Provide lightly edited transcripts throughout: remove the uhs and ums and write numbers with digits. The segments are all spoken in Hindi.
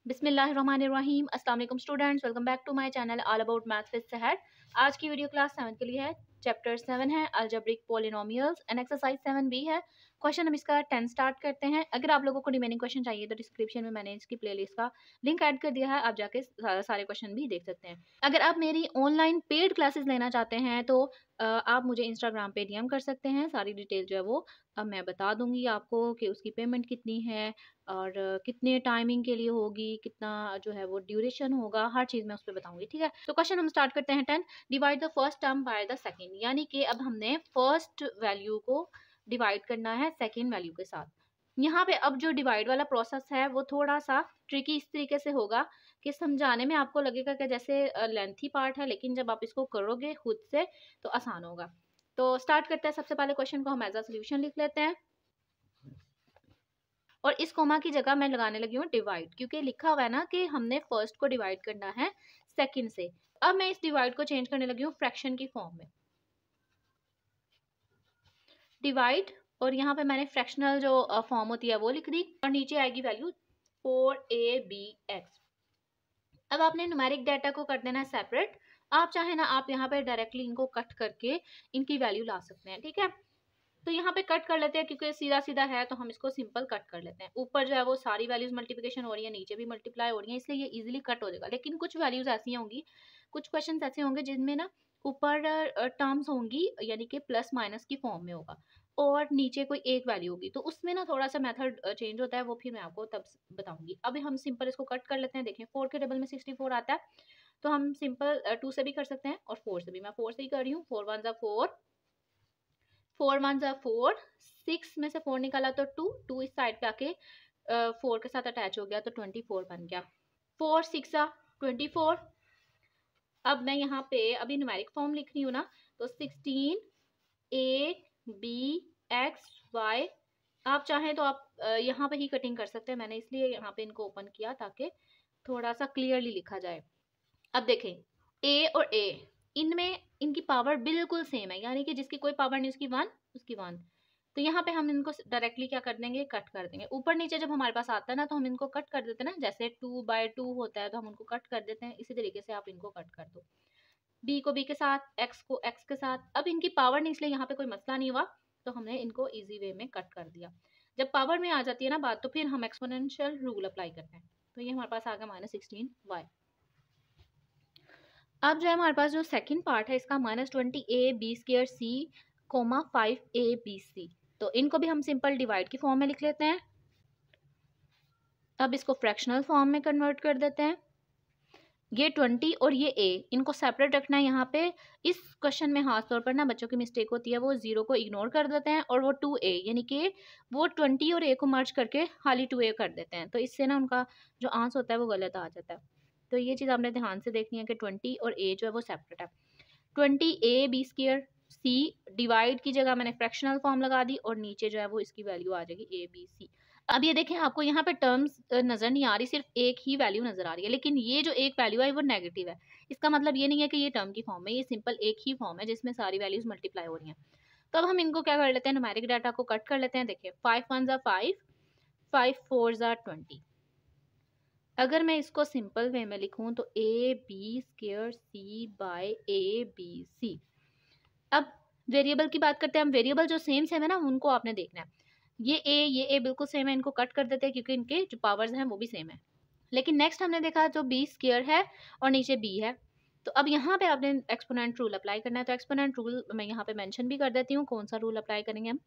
बिस्मिल्लाहिर्रहमानिर्रहीम। अस्सलाम वालेकुम students, welcome back to my channel all about maths with Sahar. आज की वीडियो क्लास 7 के लिए है। चैप्टर 7 है अलजेब्रिक पॉलिनोमियल्स एंड एक्सरसाइज 7 भी है। क्वेश्चन हम इसका 10 स्टार्ट करते हैं। अगर आप लोगों को रिमेनिंग क्वेश्चन चाहिए तो डिस्क्रिप्शन में मैंने इसकी प्लेलिस्ट का लिंक ऐड कर दिया है, आप जाके सारे क्वेश्चन भी देख सकते हैं। अगर आप मेरी ऑनलाइन पेड क्लासेस लेना चाहते हैं तो आप मुझे इंस्टाग्राम पे डीएम कर सकते हैं। सारी डिटेल जो है वो अब मैं बता दूंगी आपको कि उसकी पेमेंट कितनी है और कितने टाइमिंग के लिए होगी, कितना जो है वो ड्यूरेशन होगा, हर चीज़ मैं उस पर बताऊंगी। ठीक है, तो क्वेश्चन हम स्टार्ट करते हैं। 10 divide the first term by the second, यानी कि अब हमने फर्स्ट वैल्यू को डिवाइड करना है सेकंड वैल्यू के साथ। यहाँ पे अब जो डिवाइड वाला प्रोसेस है वो थोड़ा सा ट्रिकी इस तरीके से होगा कि समझाने में आपको लगेगा कि जैसे लेंथी पार्ट है, लेकिन जब आप इसको करोगे खुद से तो आसान होगा। तो स्टार्ट करते हैं। सबसे पहले क्वेश्चन को हम एज अ सोल्यूशन लिख लेते हैं और इस कोमा की जगह मैं लगाने लगी हूँ डिवाइड, क्योंकि लिखा हुआ है ना कि हमने फर्स्ट को डिवाइड करना है सेकंड से। अब मैं इस डिवाइड को चेंज करने लगी हूँ फ्रैक्शन की फॉर्म में, डिवाइड, और यहाँ पे मैंने फ्रैक्शनल जो फॉर्म होती है वो लिख दी और नीचे आएगी वैल्यू 4abx। अब आपने न्यूमेरिक डाटा को कर देना है सेपरेट। आप चाहे ना आप यहाँ पे डायरेक्टली इनको कट करके इनकी वैल्यू ला सकते हैं। ठीक है, तो यहाँ पे कट कर लेते हैं क्योंकि सीधा सीधा है तो हम इसको सिंपल कट कर लेते हैं। ऊपर जो है वो सारी वैल्यूज मल्टीप्लिकेशन हो रही है, नीचे भी मल्टीप्लाई हो रही है, इसलिए ये इजीली कट हो जाएगा। लेकिन कुछ वैल्यूज ऐसी होंगी, कुछ क्वेश्चन ऐसे होंगे जिनमें ना ऊपर टर्म्स होंगी, यानी कि प्लस माइनस की फॉर्म में होगा और नीचे कोई एक वैल्यू होगी, तो उसमें ना थोड़ा सा मेथड चेंज होता है, वो फिर मैं आपको तब बताऊंगी। अभी हम सिंपल इसको कट कर लेते हैं। देखें 4 के टेबल में 64 आता है, तो हम सिंपल 2 से भी कर सकते हैं और 4 से भी। मैं 4 से ही कर रही हूँ। 4 1 4, 4 1 4, 6 में से 4 निकाला तो 2, 2 इस साइड पे आके 4 के साथ अटैच हो गया तो 24 बन गया। 4 6 24। अब मैं यहाँ पे अभी न्यूमेरिक फॉर्म लिख रही हूँ ना, तो 16 a b x y। आप चाहें तो आप यहाँ पे ही कटिंग कर सकते हैं, मैंने इसलिए यहाँ पे इनको ओपन किया ताकि थोड़ा सा क्लियरली लिखा जाए। अब देखें a और a, इनमें इनकी पावर बिल्कुल सेम है, यानी कि जिसकी कोई पावर नहीं उसकी 1, उसकी 1। तो यहाँ पे हम इनको डायरेक्टली क्या कर देंगे, कट कर देंगे। ऊपर नीचे जब हमारे पास आता है ना तो हम इनको कट कर देते हैं ना, जैसे 2/2 होता है तो हम उनको कट कर देते हैं, इसी तरीके से आप इनको कट कर दो। b को b के साथ, x को x के साथ। अब इनकी पावर नहीं, इसलिए यहाँ पे कोई मसला नहीं हुआ, तो हमने इनको इजी वे में कट कर दिया। जब पावर में आ जाती है ना बात, तो फिर हम एक्सपोनेंशियल रूल अप्लाई करते हैं। तो ये हमारे पास आ गया -16y। अब जो है हमारे पास जो सेकंड पार्ट है इसका -20ab² कोमा 5abc, तो इनको भी हम सिंपल डिवाइड की फॉर्म में लिख लेते हैं। अब इसको फ्रैक्शनल फॉर्म में कन्वर्ट कर देते हैं। ये 20 और ये a, इनको सेपरेट रखना है। यहाँ पे इस क्वेश्चन में खास तौर पर ना बच्चों की मिस्टेक होती है, वो 0 को इग्नोर कर देते हैं और वो 2a, यानी कि वो 20 और a को मर्ज करके खाली 2a कर देते हैं, तो इससे ना उनका जो आंसर होता है वो गलत आ जाता है। तो ये चीज़ आपने ध्यान से देखनी है कि 20 और a जो है वो सेपरेट है। 20ab² c, डिवाइड की जगह मैंने फ्रैक्शनल फॉर्म लगा दी और नीचे जो है वो इसकी वैल्यू आ जाएगी abc। अब ये देखें, आपको यहाँ पे टर्म्स नजर नहीं आ रही, सिर्फ एक ही वैल्यू नजर आ रही है, लेकिन ये जो एक वैल्यू है वो नेगेटिव है। इसका मतलब ये नहीं है कि ये टर्म की फॉर्म है, ये सिंपल एक ही फॉर्म है जिसमें सारी वैल्यूज मल्टीप्लाई हो रही हैं। तो अब हम इनको क्या कर लेते हैं, न्यूमेरिक डाटा को कट कर लेते हैं। देखिए 5 1 5, 5 4 20। अगर मैं इसको सिंपल वे में लिखूं तो ab²c/abc। अब वेरिएबल की बात करते हैं हम। वेरिएबल जो सेम सेम है ना उनको आपने देखना है। ये a बिल्कुल सेम है, इनको कट कर देते हैं क्योंकि इनके जो पावर्स हैं वो भी सेम है। लेकिन नेक्स्ट हमने देखा जो b² है और नीचे b है, तो अब यहाँ पे आपने एक्सपोनेंट रूल अप्लाई करना है। तो एक्सपोनेंट रूल मैं यहाँ पे मेंशन भी कर देती हूँ, कौन सा रूल अप्लाई करेंगे हम।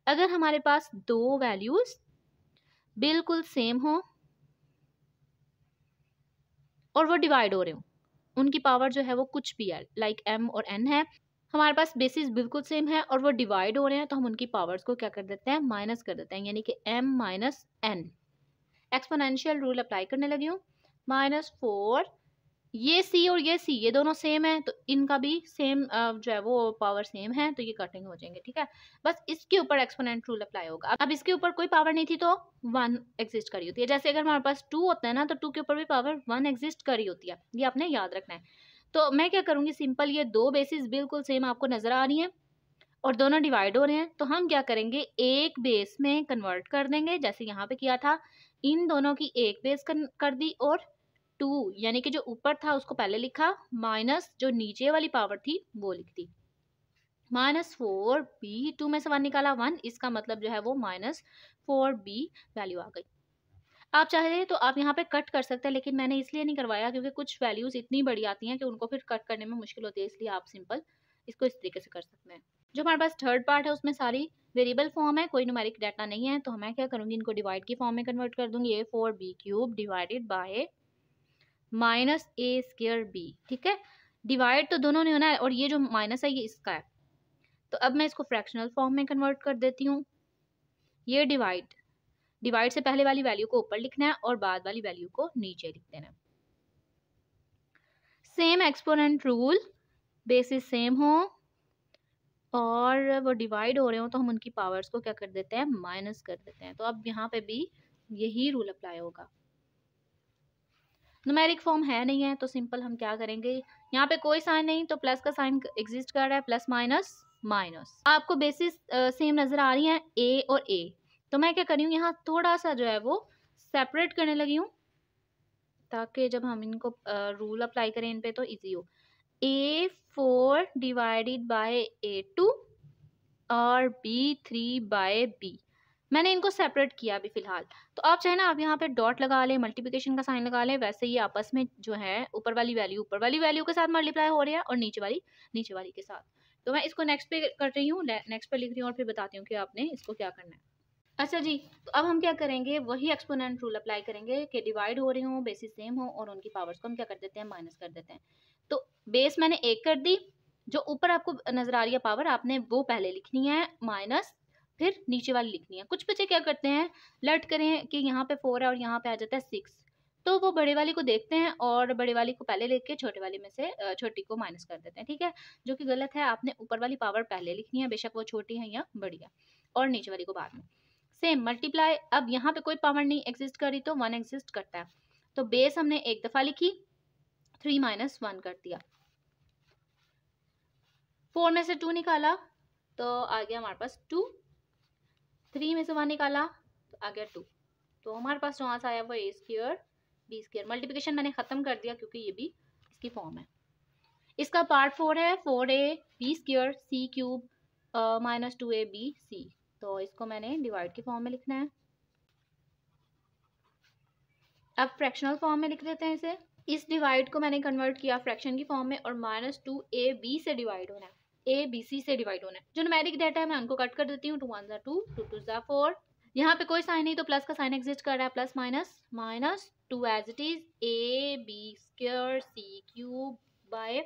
अगर हमारे पास दो वैल्यूज बिल्कुल सेम हो और वो डिवाइड हो रहे हो, उनकी पावर जो है वो कुछ भी है, लाइक m और n है, हमारे पास बेसिस बिल्कुल सेम है और वो डिवाइड हो रहे हैं, तो हम उनकी पावर्स को क्या कर देते हैं, माइनस कर देते हैं, यानी कि m - n। Exponential rule apply करने लगी हूँ। -4, ये c और ये c ये दोनों सेम है, तो इनका भी सेम जो है वो पावर सेम है, तो ये कटिंग हो जाएंगे। ठीक है, बस इसके ऊपर एक्सपोनेंट रूल अप्लाई होगा। अब इसके ऊपर कोई पावर नहीं थी तो 1 एग्जिस्ट करी होती है। जैसे अगर हमारे पास 2 होता है ना, तो 2 के ऊपर भी पावर 1 एग्जिस्ट करी होती है, ये आपने याद रखना है। तो मैं क्या करूंगी, सिंपल ये दो बेसिस बिल्कुल सेम आपको नजर आ रही हैं, और दोनों डिवाइड हो रहे हैं, तो हम क्या करेंगे, एक बेस में कन्वर्ट कर देंगे जैसे यहाँ पे किया था। इन दोनों की एक बेस कर दी और 2 यानी कि जो ऊपर था उसको पहले लिखा, माइनस जो नीचे वाली पावर थी वो लिख दी। -4b, 2 में से 1 निकाला 1, इसका मतलब जो है वो -4b वैल्यू आ गई। आप चाहे तो आप यहाँ पे कट कर सकते हैं, लेकिन मैंने इसलिए नहीं करवाया क्योंकि कुछ वैल्यूज इतनी बड़ी आती हैं कि उनको फिर कट करने में मुश्किल होती है, इसलिए आप सिंपल इसको इस तरीके से कर सकते हैं। जो हमारे पास थर्ड पार्ट है उसमें सारी वेरिएबल फॉर्म है, कोई न्यूमेरिक डाटा नहीं है, तो मैं क्या करूँगी, इनको डिवाइड की फॉर्म में कन्वर्ट कर दूंगी। a4b³ divided by -a²b। ठीक है, डिवाइड तो दोनों ने होना है और ये जो माइनस है ये इसका है, तो अब मैं इसको फ्रैक्शनल फॉर्म में कन्वर्ट कर देती हूँ। ये डिवाइड से पहले वाली वैल्यू को ऊपर लिखना है और बाद वाली वैल्यू को नीचे लिख देना है। Same exponent rule, basis same हो और वो डिवाइड हो रहे हो तो हम उनकी पावर्स को क्या कर देते हैं, माइनस कर देते हैं। तो अब यहाँ पे भी यही रूल अप्लाई होगा। न्यूमेरिक फॉर्म है नहीं है तो सिंपल हम क्या करेंगे, यहाँ पे कोई साइन नहीं तो प्लस का साइन एग्जिस्ट कर रहा है, प्लस माइनस माइनस। आपको बेसिस सेम नजर आ रही है ए और ए, तो मैं क्या कर रही हूँ, यहाँ थोड़ा सा जो है वो सेपरेट करने लगी हूँ ताकि जब हम इनको रूल अप्लाई करें इन पे तो इजी हो। a4 डिवाइडेड बाय a2 और b3 बाय b, मैंने इनको सेपरेट किया अभी फिलहाल। तो आप चाहे ना आप यहाँ पे डॉट लगा लें, मल्टीप्लिकेशन का साइन लगा लें, वैसे ही आपस में जो है ऊपर वाली वैल्यू के साथ मल्टीप्लाई हो रही है और नीचे वाली के साथ। तो मैं इसको नेक्स्ट पे कर रही हूँ, नेक्स्ट पे लिख रही हूँ और फिर बताती हूँ कि आपने इसको क्या करना है। अच्छा जी, तो अब हम क्या करेंगे, वही एक्सपोनेंट रूल अप्लाई करेंगे कि डिवाइड हो रही हो, बेसिस सेम हो और उनकी पावर्स को हम क्या कर देते हैं, माइनस कर देते हैं। तो बेस मैंने 1 कर दी, जो ऊपर आपको नजर आ रही है पावर आपने वो पहले लिखनी है, माइनस फिर नीचे वाली लिखनी है। कुछ बच्चे क्या करते हैं, लट करें कि यहाँ पे 4 है और यहाँ पे आ जाता है 6, तो वो बड़े वाली को देखते हैं और बड़े वाली को पहले लेके छोटे वाली में से छोटी को माइनस कर देते हैं। ठीक है, जो कि गलत है। आपने ऊपर वाली पावर पहले लिखनी है, बेशक वो छोटी है या बड़ी है, और नीचे वाली को बाद में। सेम मल्टीप्लाई, अब यहाँ पे कोई पावर नहीं एग्जिस्ट करी तो 1 एग्जिस्ट करता है, तो बेस हमने एक दफा लिखी, 3 - 1 कर दिया। 4 में से 2 निकाला तो आ गया हमारे पास 2, 3 में से 1 निकाला तो आ गया 2। तो हमारे पास जो आंसर आया वो a² b²। मल्टीप्लिकेशन मैंने खत्म कर दिया क्योंकि ये भी इसकी फॉर्म है। इसका पार्ट 4 है, 4ab² c³ -2abc, तो इसको मैंने डिवाइड की फॉर्म में लिखना है। अब फ्रैक्शनल फॉर्म में लिख देते हैं इसे। इस डिवाइड को मैंने कन्वर्ट किया फ्रैक्शन की फॉर्म में और -2ab से डिवाइड होना है, abc से डिवाइड होना है। जो न्यूमेरिक डाटा है मैं उनको कट कर देती हूँ, 2 1 2 2 2 4। यहाँ पे कोई साइन नहीं तो प्लस का साइन एग्जिस्ट कर रहा है, plus minus minus 2 as it is ab² c³ by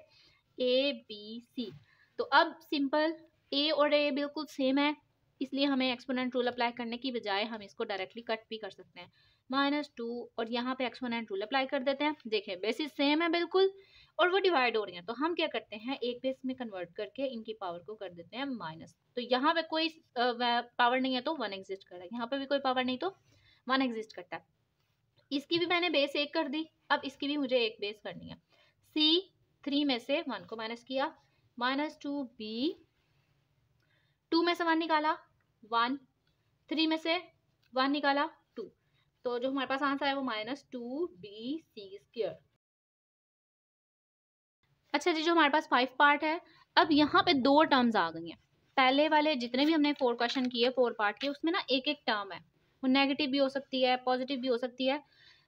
abc। तो अब सिंपल a और a बिल्कुल सेम है, इसलिए हमें एक्सपोनेंट रूल अप्लाई करने की बजाय हम इसको डायरेक्टली कट भी कर सकते हैं, -2 और यहाँ पे एक्सपोनेंट रूल अप्लाई कर देते हैं। देखें बेसिस सेम है बिल्कुल और वो डिवाइड हो रही हैं, तो हम क्या करते हैं, एक बेस में कन्वर्ट करके इनकी पावर को कर देते हैं माइनस। तो यहाँ पे कोई पावर नहीं है तो 1 एग्जिस्ट कर रहा है, यहाँ पे भी कोई पावर नहीं तो 1 एग्जिस्ट करता है। इसकी भी मैंने बेस 1 कर दी, अब इसकी भी मुझे एक बेस करनी है। c3 में से 1 को माइनस किया, -2b, 2 में से 1 निकाला 1, 3 में से 1 निकाला 2, तो जो हमारे पास आंसर है वो -2bc²। अच्छा जी, जो हमारे पास 5 पार्ट है, अब यहाँ पे 2 टर्म्स आ गई हैं। पहले वाले जितने भी हमने 4 क्वेश्चन किए 4 पार्ट के, उसमें ना एक एक टर्म है, वो नेगेटिव भी हो सकती है, पॉजिटिव भी हो सकती है,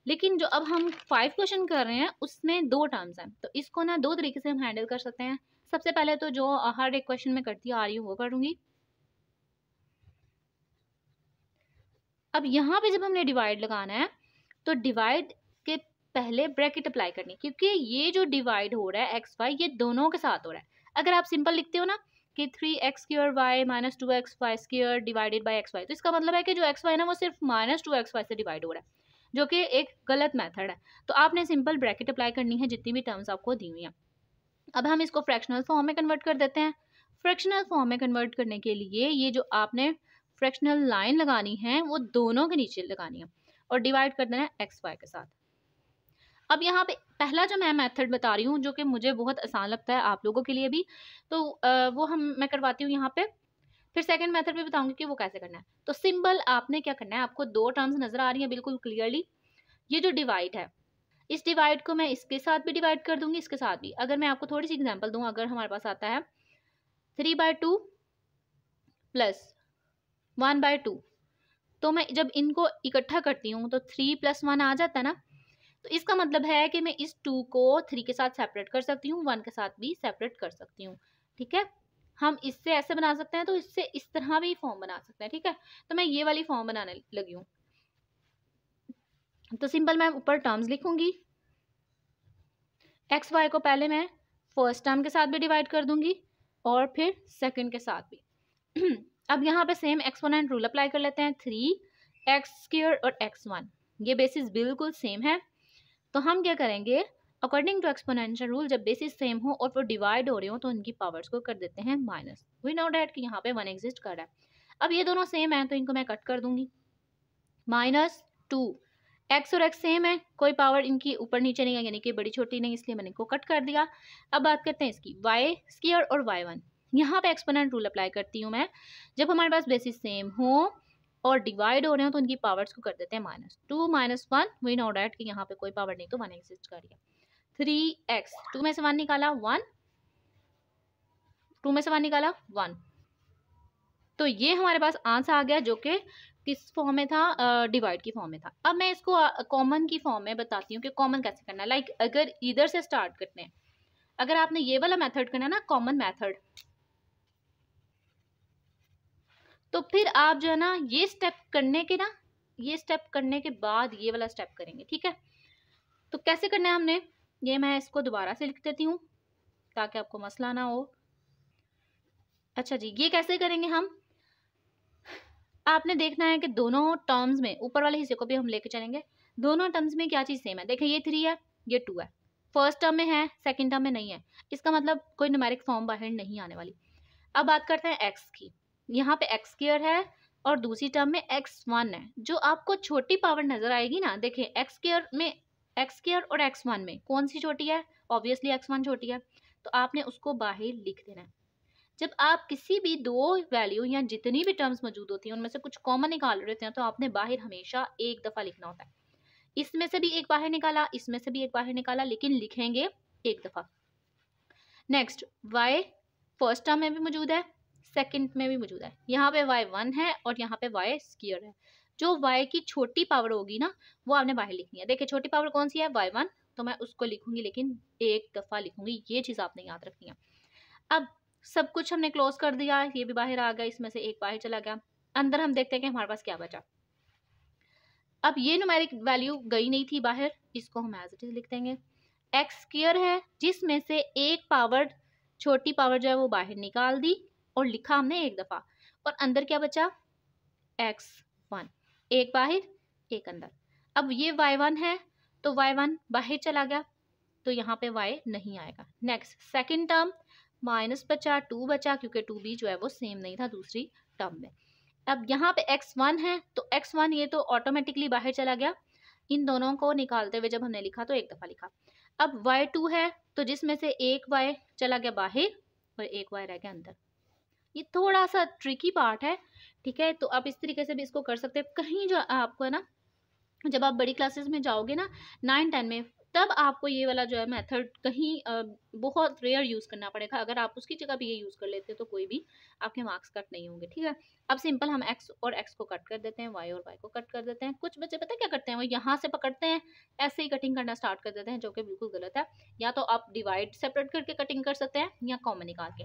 लेकिन जो अब हम 5 क्वेश्चन कर रहे हैं उसमें 2 टर्म्स हैं। तो इसको ना 2 तरीके से हम हैंडल कर सकते हैं। सबसे पहले तो जो हर एक क्वेश्चन में करती आ रही हूँ वो करूँगी। अब यहाँ पे जब हमने डिवाइड लगाना है तो डिवाइड के पहले ब्रैकेट अप्लाई करनी, क्योंकि ये जो डिवाइड हो रहा है एक्स वाई ये दोनों के साथ हो रहा है। अगर आप सिंपल लिखते हो ना कि 3x² y -2xy² divided by xy, तो इसका मतलब है कि जो xy ना वो सिर्फ -2xy से डिवाइड हो रहा है, जो कि एक गलत मेथड है। तो आपने सिंपल ब्रैकेट अप्लाई करनी है जितनी भी टर्म्स आपको दी हुई हैं। अब हम इसको फ्रैक्शनल फॉर्म में कन्वर्ट कर देते हैं। फ्रैक्शनल फॉर्म में कन्वर्ट करने के लिए ये जो आपने फ्रैक्शनल लाइन लगानी है वो दोनों के नीचे लगानी है और डिवाइड कर देना है एक्स वाई के साथ। अब यहाँ पे पहला जो मैं मेथड बता रही हूँ जो कि मुझे बहुत आसान लगता है आप लोगों के लिए भी, तो वो मैं करवाती हूँ यहाँ पे फिर सेकंड मेथड भी बताऊंगी कि वो कैसे करना है। तो सिंपल आपने क्या करना है, आपको दो टर्म्स नजर आ रही हैं बिल्कुल क्लियरली। ये जो डिवाइड है, इस डिवाइड को मैं इसके साथ भी डिवाइड कर दूंगी, इसके साथ भी। अगर मैं आपको थोड़ी सी एग्जांपल दूं, अगर हमारे पास आता है 3/2 प्लस 1/2, तो मैं जब इनको इकट्ठा करती हूँ तो 3 + 1 आ जाता है ना। तो इसका मतलब है कि मैं इस 2 को 3 के साथ सेपरेट कर सकती हूँ, 1 के साथ भी सेपरेट कर सकती हूँ। ठीक है, हम इससे ऐसे बना सकते हैं, तो इससे इस तरह भी फॉर्म बना सकते हैं। ठीक है, तो मैं ये वाली फॉर्म बनाने लगी हूँ। तो सिंपल मैं ऊपर टर्म्स लिखूंगी। एक्स वाई को पहले मैं फर्स्ट टर्म के साथ भी डिवाइड कर दूंगी और फिर सेकंड के साथ भी। अब यहाँ पे सेम एक्सपोनेंट रूल अप्लाई कर लेते हैं। 3x² और x1, ये बेसिस बिल्कुल सेम है। तो हम क्या करेंगे, अकॉर्डिंग टू एक्सपोनेंशियल रूल, जब बेसिस सेम हो और वो डिवाइड हो रहे हो तो उनकी पावर्स को कर देते हैं माइनस। वी नो डैट कि यहाँ पे 1 एग्जिस्ट कर रहा है। अब ये दोनों सेम है तो इनको मैं कट कर दूंगी। -2, एक्स और एक्स सेम है, कोई पावर इनकी ऊपर नीचे नहीं है, यानी कि बड़ी छोटी नहीं, इसलिए मैंने इनको कट कर दिया। अब बात करते हैं इसकी y² और y1। यहाँ पे एक्सपोनेंट रूल अप्लाई करती हूँ मैं। जब हमारे पास बेसिस सेम हो और डिवाइड हो रहे हो तो उनकी पावर्स को कर देते हैं -2 - 1। वी नो डैट कि यहाँ पे कोई पावर नहीं तो 1 एग्जिस्ट कर रही है। 3x, 2 में से 1 निकाला 1, 2 में से 1 निकाला 1। तो ये हमारे पास आंसर आ गया, जो कि किस फॉर्म में था, डिवाइड की फॉर्म में था। अब मैं इसको कॉमन की फॉर्म में बताती हूँ कि कॉमन कैसे करना है। लाइक अगर इधर से स्टार्ट करते हैं, अगर आपने ये वाला मेथड करना है ना, कॉमन मेथड, तो फिर आप जो है ना ये स्टेप करने के बाद ये वाला स्टेप करेंगे। ठीक है, तो कैसे करना है हमने, ये मैं इसको दोबारा से लिख देती हूँ ताकि आपको मसला ना हो। अच्छा जी, ये कैसे करेंगे हम, आपने देखना है कि दोनों टर्म्स में, ऊपर वाले हिस्से को भी हम लेके चलेंगे, दोनों टर्म्स में क्या चीज़ सेम है। देखें, ये 3 है, ये 2 है। फर्स्ट टर्म में है, सेकंड टर्म में नहीं है, इसका मतलब कोई न्यूमेरिक फॉर्म बाहर नहीं आने वाली। अब बात करते हैं एक्स की। यहाँ पे x² है और दूसरी टर्म में x1 है। जो आपको छोटी पावर नजर आएगी ना, देखिए x² और x1 में कौन सी छोटी है, ऑब्वियसली x1 छोटी है, तो आपने उसको बाहर लिख देना है। जब आप किसी भी दो वैल्यू या जितनी भी टर्म्स मौजूद होती हैं उनमें से कुछ कॉमन निकाल रहे होते हैं, तो आपने बाहर हमेशा एक दफा लिखना होता है। इसमें से भी एक बाहर निकाला, इसमें से भी एक बाहर निकाला, लेकिन लिखेंगे एक दफा। नेक्स्ट, y फर्स्ट टर्म में भी मौजूद है, सेकंड में भी मौजूद है। यहाँ पे y1 है और यहाँ पे y² है। जो y की छोटी पावर होगी ना, वो आपने बाहर लिखनी है। देखिए, छोटी पावर कौन सी है, y1, तो मैं उसको लिखूंगी, लेकिन एक दफा लिखूंगी। ये चीज आपने याद रखनी है। अब सब कुछ हमने क्लोज कर दिया, ये भी बाहर आ गया, इसमें से एक बाहर चला गया। अंदर हम देखते हैं कि हमारे पास क्या बचा। अब ये न्यूमेरिक वैल्यू गई नहीं थी बाहर, इसको हम एज इट इज लिख देंगे। x² है, जिसमें से एक पावर, छोटी पावर जो है वो बाहर निकाल दी और लिखा हमने एक दफा, और अंदर क्या बचा, x1, एक बाहर एक अंदर। अब ये y1 है, तो y1 बाहर चला गया, तो यहाँ पे y नहीं आएगा। नेक्स्ट, सेकंड टर्म, माइनस बचा, 2 बचा, क्योंकि 2 भी जो है वो सेम नहीं था दूसरी टर्म में। अब यहाँ पे x1 है, तो x1 ये तो ऑटोमेटिकली बाहर चला गया। इन दोनों को निकालते हुए जब हमने लिखा तो एक दफा लिखा। अब y2 है, तो जिसमें से एक y चला गया बाहर और एक y रह गया अंदर। ये थोड़ा सा ट्रिकी पार्ट है, ठीक है, तो आप इस तरीके से भी इसको कर सकते हैं। कहीं जो आपको है ना, जब आप बड़ी क्लासेस में जाओगे ना, 9-10 में, तब आपको ये वाला जो है मेथड कहीं बहुत रेयर यूज़ करना पड़ेगा। अगर आप उसकी जगह भी ये यूज़ कर लेते तो कोई भी आपके मार्क्स कट नहीं होंगे। ठीक है, अब सिंपल हम x और x को कट कर देते हैं, y और y को कट कर देते हैं। कुछ बच्चे पता है क्या करते हैं, वो यहाँ से पकड़ते हैं, ऐसे ही कटिंग करना स्टार्ट कर देते हैं, जो कि बिल्कुल गलत है। या तो आप डिवाइड सेपरेट करके कटिंग कर सकते हैं या कॉमन निकाल के।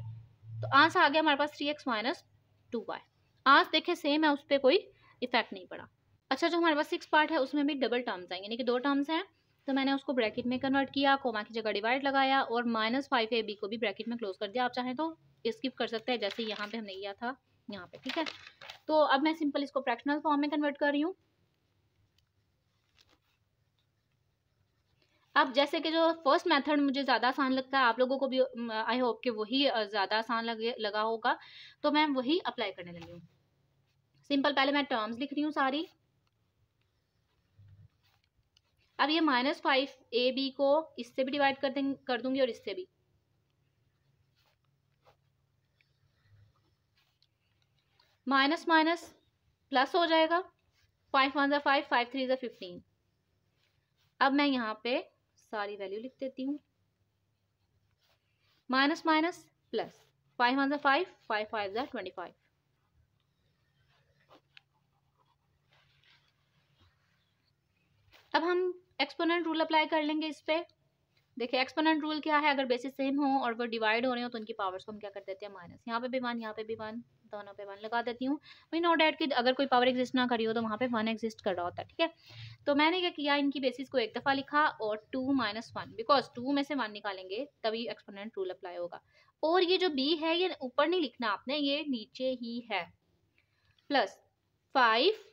तो आंसर आ गया हमारे पास 3x - 2y। आंसर देखे सेम है, उस पर कोई इफेक्ट नहीं पड़ा। अच्छा, जो हमारे पास 6 पार्ट है उसमें भी डबल टर्म्स आएंगे, यानी कि 2 टर्म्स हैं, तो मैंने उसको ब्रैकेट में कन्वर्ट किया, कोमा की जगह डिवाइड लगाया और -5ab को भी ब्रैकेट में क्लोज कर दिया। आप चाहें तो स्किप कर सकते हैं, जैसे यहाँ पे हमने किया था यहाँ पे। ठीक है, तो अब मैं सिंपल इसको फ्रैक्शनल फॉर्म में कन्वर्ट कर रही हूँ। अब जैसे कि जो फर्स्ट मेथड मुझे ज़्यादा आसान लगता है, आप लोगों को भी आई होप कि वही ज़्यादा आसान लगा होगा, तो मैं वही अप्लाई करने लगी हूँ। सिंपल पहले मैं टर्म्स लिख रही हूँ सारी। अब ये -5ab को इससे भी डिवाइड कर दूंगी और इससे भी। माइनस माइनस प्लस हो जाएगा, 5 1 ज़ा 5, 5 3 ज़ा 15। अब मैं यहाँ पे सारी वैल्यू लिख देती हूँ, माइनस माइनस प्लस, 5 1 ज़ा 5, 5 5 ज़ा 25। अब हम एक्सपोनेंट रूल अप्लाई कर लेंगे इस पे। देखिए एक्सपोनेंट रूल क्या है, अगर बेसिस सेम हो और वो डिवाइड हो रहे हो तो उनकी पावर्स को हम क्या कर देते हैं माइनस, यहाँ पे भी 1, यहाँ पे भी 1, दोनों पे 1 लगा देती हूँ। वी नो डैट कि अगर कोई पावर एग्जिस्ट ना करी हो तो वहाँ पे 1 एग्जिस्ट कर रहा होता है, ठीक है। तो मैंने क्या किया, इनकी बेसिस को एक दफ़ा लिखा और 2 माइनस 1, बिकॉज 2 में से 1 निकालेंगे तभी एक्सपोनेंट रूल अप्लाई होगा। और ये जो b है ये ऊपर नहीं लिखना आपने, ये नीचे ही है। प्लस 5,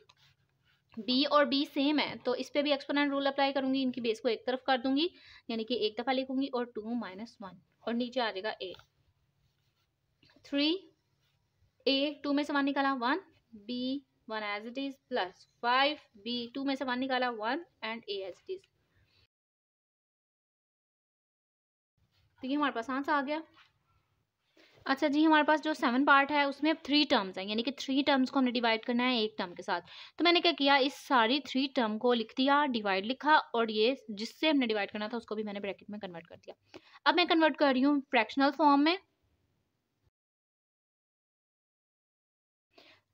b और b सेम है तो इस पे भी एक्सपोनेंट रूल अप्लाई करूंगी, इनकी बेस को एक तरफ कर दूंगी, यानी कि एक दफा लिखूंगी और 2 माइनस 1 और नीचे आ जाएगा a। 3 a 2 में से 1 निकाला 1, b 1 as it is, plus 5 b 2 में से 1 निकाला 1 and a as it is. तो ये हमारे पास आंसर आ गया। अच्छा जी, हमारे पास जो 7 पार्ट है उसमें 3 टर्म्स हैं, यानी कि 3 टर्म्स को हमने डिवाइड करना है एक टर्म के साथ। तो मैंने क्या किया, इस सारी 3 टर्म को लिख दिया, डिवाइड लिखा और ये जिससे हमने डिवाइड करना था उसको भी मैंने ब्रैकेट में कन्वर्ट कर दिया। अब मैं कन्वर्ट कर रही हूँ फ्रैक्शनल फॉर्म में।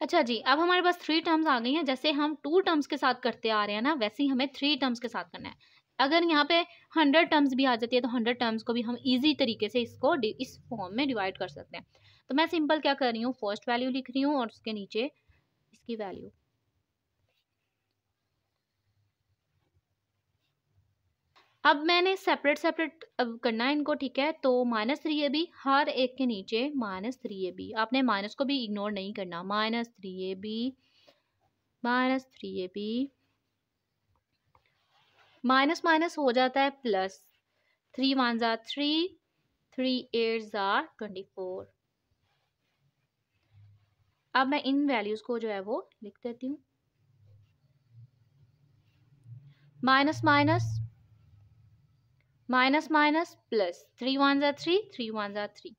अच्छा जी, अब हमारे पास 3 टर्म्स आ गई हैं। जैसे हम 2 टर्म्स के साथ करते आ रहे हैं ना, वैसे ही हमें 3 टर्म्स के साथ करना है। अगर यहाँ पे 100 टर्म्स भी आ जाती है तो 100 टर्म्स को भी हम इजी तरीके से इसको इस फॉर्म में डिवाइड कर सकते हैं। तो मैं सिंपल क्या कर रही हूँ, फर्स्ट वैल्यू लिख रही हूँ और उसके नीचे इसकी वैल्यू। अब मैंने सेपरेट सेपरेट अब करना है इनको, ठीक है। तो -3ab हर एक के नीचे -3ab, आपने माइनस को भी इग्नोर नहीं करना, -3ab -3ab, माइनस माइनस हो जाता है प्लस, 3 1 ज़ा 3, 3 8 ज़ा 24। अब मैं इन वैल्यूज को जो है वो लिख देती हूँ, minus minus minus minus plus, 3 1 ज़ा 3, 3 1 ज़ा 3,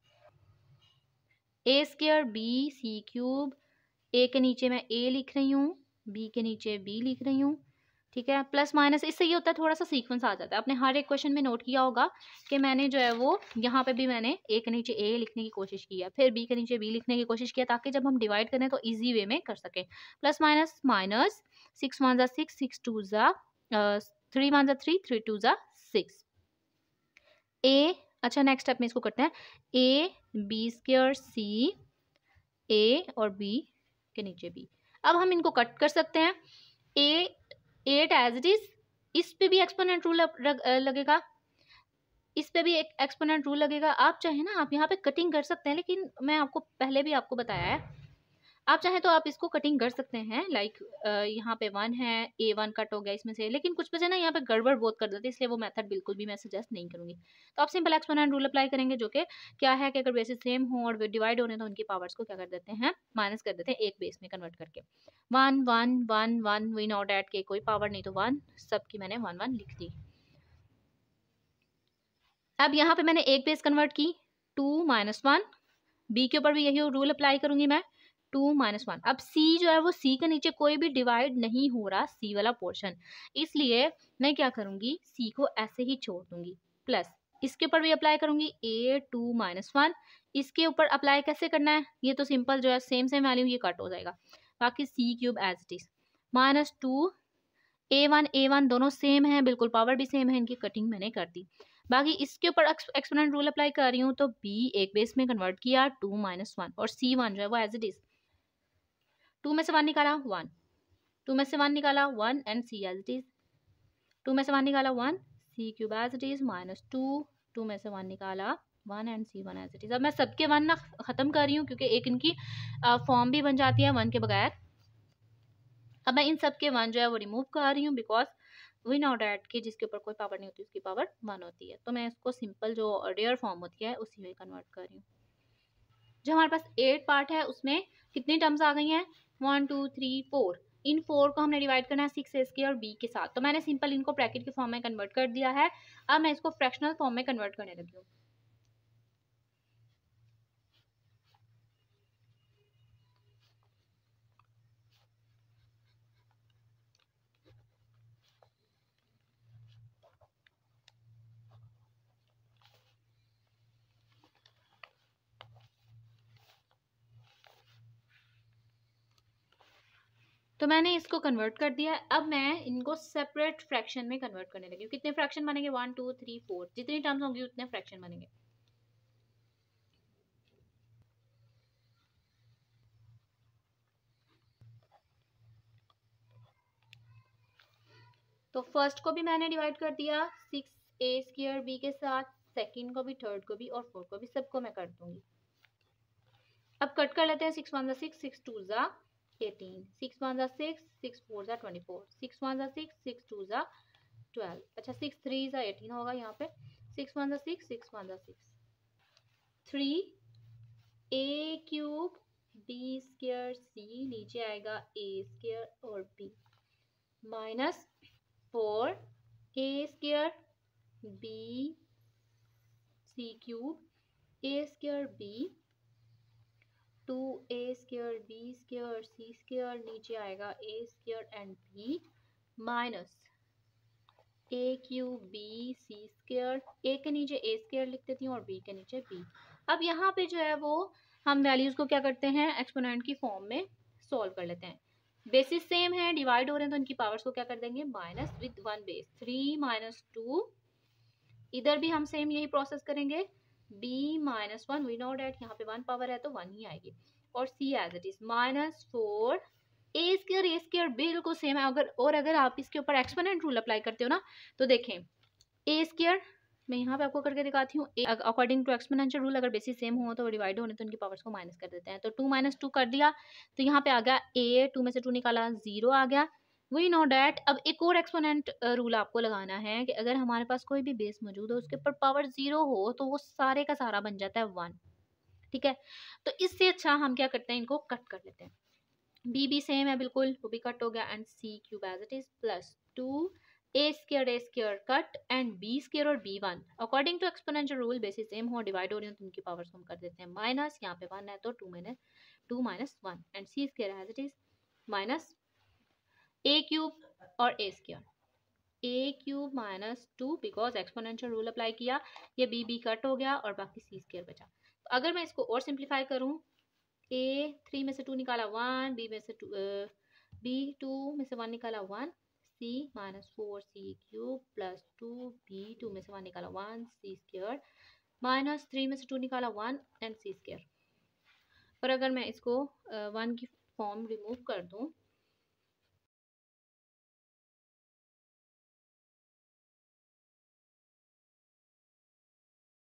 ए स्क्वायर बी सी क्यूब, ए के नीचे मैं ए लिख रही हूँ, बी के नीचे बी लिख रही हूँ, ठीक है। प्लस माइनस इससे ये होता है, थोड़ा सा सीक्वेंस आ जाता है। आपने हर एक क्वेश्चन में नोट किया होगा कि मैंने जो है वो यहाँ पे भी मैंने ए के नीचे ए लिखने की कोशिश की है, फिर बी के नीचे बी लिखने की कोशिश किया, ताकि जब हम डिवाइड करें तो इजी वे में कर सकें। प्लस माइनस माइनस, 6 1 ज़ा 6, 6 2 ज़ा 3 1 ज़ा 3, 3 2 ज़ा 6। ए, अच्छा नेक्स्ट स्टेप में इसको करते हैं, ए बी स्क्वायर सी, ए और बी के नीचे बी। अब हम इनको कट कर सकते हैं। 8 एज इट इज, इस पे भी एक्सपोनेंट रूल लगेगा, इस पे भी एक एक्सपोनेंट रूल लगेगा। आप चाहे ना आप यहाँ पे कटिंग कर सकते हैं, लेकिन मैं आपको पहले भी आपको बताया है, आप चाहे तो आप इसको कटिंग कर सकते हैं। लाइक यहाँ पे 1 है, A1 कट हो गया इसमें से, लेकिन कुछ बच्चे ना यहाँ पे गड़बड़ बहुत कर देते हैं, इसलिए वो मेथड बिल्कुल भी मैं सजेस्ट नहीं करूंगी। तो आप सिंपल एक्सपोनेंट रूल अप्लाई करेंगे, जो कि क्या है कि अगर बेसिस सेम हो और डिवाइड हो रहे हैं तो उनकी पावर्स को क्या कर देते हैं, माइनस कर देते हैं एक बेस में कन्वर्ट करके। 1 1 1 1, वी नॉट एट के कोई पावर नहीं तो 1, सबकी मैंने 1 1 लिख दी। अब यहाँ पे मैंने एक बेस कन्वर्ट की, 2 माइनस 1, बी के ऊपर भी यही रूल अप्लाई करूंगी मैं, 2 माइनस 1। अब सी जो है वो सी के नीचे कोई भी डिवाइड नहीं हो रहा, सी वाला पोर्शन, इसलिए मैं क्या करूंगी, सी को ऐसे ही छोड़ दूंगी। प्लस इसके ऊपर भी अप्लाई करूंगी, ए 2 माइनस 1, इसके ऊपर अप्लाई कैसे करना है, ये तो सिंपल जो है सेम सेम वैल्यू ये कट हो जाएगा, बाकी C cube as it is, -2 A1 दोनों सेम है, बिल्कुल पावर भी सेम है, इनकी कटिंग मैंने कर दी। बाकी इसके ऊपर एक्सपोनेंट रूल अप्लाई कर रही हूँ, तो b एक बेस में कन्वर्ट किया, 2 माइनस 1, और c1 जो है वो एज इट इज, 2 में से 1 निकाला 1, 2 में से 1 निकाला 1 and c as it is, 2 में से 1 निकाला 1, c cube as it is, -2, 2 में से 1 निकाला 1 and c1 as it is. अब मैं सबके 1 ना खत्म कर रही हूँ, क्योंकि एक इनकी फॉर्म भी बन जाती है 1 के बगैर। अब मैं इन सब के 1 जो है वो रिमूव कर रही हूँ, बिकॉज वी नो डैट कि जिसके ऊपर कोई पावर नहीं होती उसकी पावर 1 होती है। तो मैं इसको सिंपल जो रेयर फॉर्म होती है उसी में कन्वर्ट कर रही हूँ। जो हमारे पास 8 पार्ट है उसमें कितनी टर्म्स आ गई हैं, 1 2 3 4। इन 4 को हमने डिवाइड करना है 6 के और b के साथ, तो मैंने सिंपल इनको ब्रैकेट के फॉर्म में कन्वर्ट कर दिया है। अब मैं इसको फ्रैक्शनल फॉर्म में कन्वर्ट करने लगी हूँ। तो मैंने इसको कन्वर्ट कर दिया। अब मैं इनको सेपरेट फ्रैक्शन में कन्वर्ट करने लगी हूँ। कितने फ्रैक्शन बनेंगे? 1 2 3 4, जितनी टर्म्स होंगी उतने फ्रैक्शन बनेंगे। तो फर्स्ट को भी मैंने डिवाइड कर दिया 6a² b के साथ, सेकंड को भी, थर्ड को भी और फोर्थ को भी, सबको मैं कर दूंगी। अब कट कर लेते हैं। 6 1 6, 6 2 18, 6 1 6, 6 4 24, 6 1 6, 6 2 12, अच्छा 6 3 18 होगा यहाँ पे। 6 1 6, 6 1 6, 3a³ b² c, नीचे आएगा a² और b, minus 4a² b c³ a² b, 2a² b² c², नीचे आएगा a² and b, minus a³ b c², a के नीचे a² लिख देती हूँ और b के नीचे b। अब यहाँ पे जो है वो हम वैल्यूज को क्या करते हैं, एक्सपोनेंट की फॉर्म में सॉल्व कर लेते हैं। बेसिस सेम है, डिवाइड हो रहे हैं तो इनकी पावर्स को क्या कर देंगे, माइनस विद 1 बेस, 3 माइनस 2, इधर भी हम सेम यही प्रोसेस करेंगे, b minus 1, we know that यहाँ पे 1 पावर है तो 1 ही आएगी, और c as it is, minus 4 a² बिल्कुल सेम है। अगर आप इसके ऊपर एक्सपोनेंट रूल अप्लाई करते हो ना, तो देखें a², मैं यहाँ पे आपको करके दिखाती हूँ। अकॉर्डिंग टू एक्सपोनेंशियल रूल अगर बेसिस सेम हो तो डिवाइड होने तो उनकी पावर्स को माइनस कर देते हैं। तो 2 माइनस 2 कर दिया तो यहाँ पे आ गया a, 2 में से 2 निकाला 0 आ गया। वी नो डैट अब एक और एक्सपोनेंट रूल आपको लगाना है कि अगर हमारे पास कोई भी बेस मौजूद हो उसके ऊपर पावर 0 हो तो वो सारे का सारा बन जाता है 1। ठीक है, तो इससे अच्छा हम क्या करते हैं, इनको कट कर लेते हैं। b भी सेम है बिल्कुल, वो भी कट हो गया, and c³ as it is, plus 2 a² cut and b² और b1 according to exponential rule basis same हो, डिवाइड हो रही हो तो उनकी पावर्स हम कर देते हैं माइनस, यहाँ पे 1 है तो 2 minus 1 and c² as it is, minus a³ और a³ minus 2 because exponential rule apply किया, ये b कट हो गया और बाकी c² बचा। तो अगर मैं इसको और सिंप्लीफाई करूं, a 3 में से 2 निकाला 1, b में से 2 में से 1 निकाला 1, c minus 4c³ plus 2b 2 में से 1 निकाला 1 c² माइनस 3 में से 2 निकाला 1 एंड c²। और अगर मैं इसको 1 की फॉर्म रिमूव कर दूं